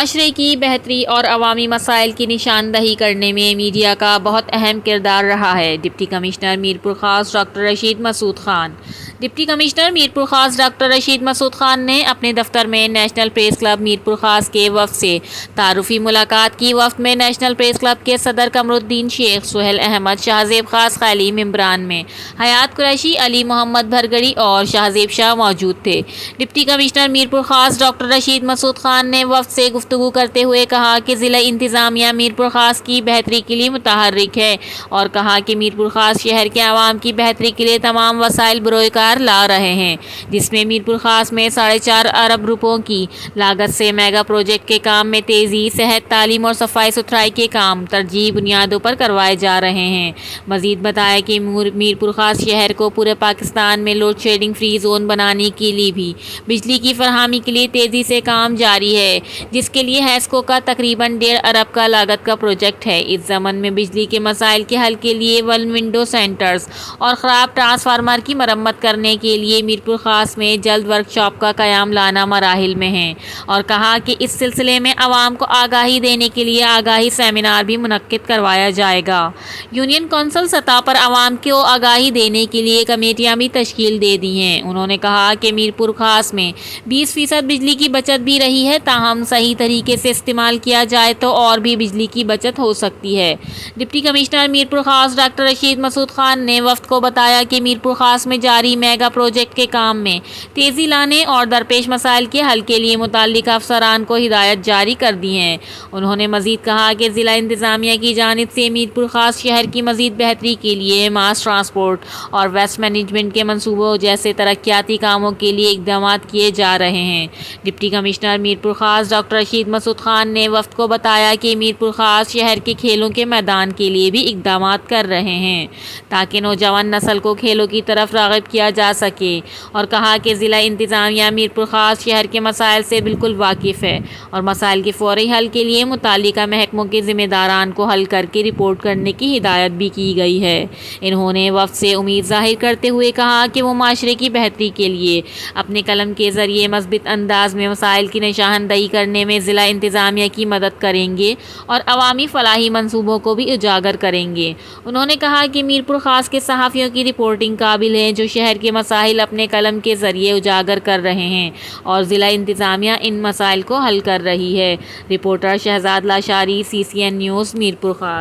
معاشرے کی بہتری اور عوامی مسائل کی نشاندہی کرنے میں میڈیا کا بہت اہم کردار رہا ہے: ڈپٹی کمشنر میرپور خاص ڈاکٹر رشید مسعود خان۔ ڈپٹی کمشنر میرپور خاص ڈاکٹر رشید مسعود خان نے اپنے دفتر میں نیشنل پریس کلب میرپور خاص کے وفد سے تعارفی ملاقات کی۔ وفد میں نیشنل پریس کلب کے صدر قمرالدین شیخ، سہیل احمد، شاہزیب خاص خیلی ممبران میں، حیات قریشی، علی محمد بھرگڑی اور شاہزیب شاہ موجود تھے۔ ڈپٹی کمشنر میرپور خاص ڈاکٹر رشید مسعود خان نے وفد سے گفتگو کرتے ہوئے کہا کہ ضلع انتظامیہ میرپور خاص کی بہتری کے لیے متحرک ہے اور کہا کہ میرپور خاص شہر کے عوام کی بہتری کے لیے تمام وسائل بروئے کار لا رہے ہیں، جس میں میرپور خاص میں 4.5 ارب روپوں کی لاگت سے میگا پروجیکٹ کے کام میں تیزی، صحت، تعلیم اور صفائی ستھرائی کے کام ترجیحی بنیادوں پر کروائے جا رہے ہیں۔ مزید بتایا کہ میرپور خاص شہر کو پورے پاکستان میں لوڈ شیڈنگ فری زون بنانے کے لیے بھی بجلی کی فراہمی کے لیے تیزی سے کام جاری ہے، جس کے لیے ہیسکو کا تقریباً 1.5 ارب کا لاگت کا پروجیکٹ ہے۔ اس ضمن میں بجلی کے مسائل کے حل کے لیے ونڈو سینٹرز اور خراب ٹرانسفارمر کی مرمت کرنے کے لیے میرپور خاص میں جلد ورکشاپ کا قیام لانا مراحل میں ہے، اور کہا کہ اس سلسلے میں عوام کو آگاہی دینے کے لیے آگاہی سیمینار بھی منعقد کروایا جائے گا۔ یونین کونسل سطح پر عوام کو آگاہی دینے کے لیے کمیٹیاں بھی تشکیل دے دی ہیں۔ انہوں نے کہا کہ میرپور خاص میں 20% بجلی کی بچت بھی رہی ہے، تاہم صحیح طریقے سے استعمال کیا جائے تو اور بھی بجلی کی بچت ہو سکتی ہے۔ ڈپٹی کمشنر میرپور خاص ڈاکٹر رشید مسعود خان نے وفد کو بتایا کہ میرپور خاص میں جاری میگا پروجیکٹ کے کام میں تیزی لانے اور درپیش مسائل کے حل کے لیے متعلقہ افسران کو ہدایات جاری کر دی ہیں۔ انہوں نے مزید کہا کہ ضلع انتظامیہ کی جانب سے میرپور خاص شہر کی مزید بہتری کے لیے ماس ٹرانسپورٹ اور ویسٹ مینجمنٹ کے منصوبوں جیسے ترقیاتی کاموں کے لیے اقدامات کیے جا رہے ہیں۔ ڈپٹی کمشنر میرپور خاص ڈاکٹر رشید مسعود خان نے وفد کو بتایا کہ میرپور خاص شہر کے کھیلوں کے میدان کے لیے بھی اقدامات کر رہے ہیں تاکہ نوجوان نسل کو کھیلوں کی طرف راغب کیا جا سکے، اور کہا کہ ضلع انتظامیہ میرپور خاص شہر کے مسائل سے بالکل واقف ہے اور مسائل کے فوری حل کے لیے متعلقہ محکموں کے ذمہ داران کو حل کر کے رپورٹ کرنے کی ہدایت بھی کی گئی ہے۔ انہوں نے وفد سے امید ظاہر کرتے ہوئے کہا کہ وہ معاشرے کی بہتری کے لیے اپنے قلم کے ذریعے مثبت انداز میں مسائل کی نشاندہی کرنے میں ضلع انتظامیہ کی مدد کریں گے اور عوامی فلاحی منصوبوں کو بھی اجاگر کریں گے۔ انہوں نے کہا کہ میرپور خاص کے صحافیوں کی رپورٹنگ قابل ہے، جو شہر کے مسائل اپنے قلم کے ذریعے اجاگر کر رہے ہیں اور ضلع انتظامیہ ان مسائل کو حل کر رہی ہے۔ Reporter Shahzad Lashari, CCN news, Mirpur خاص۔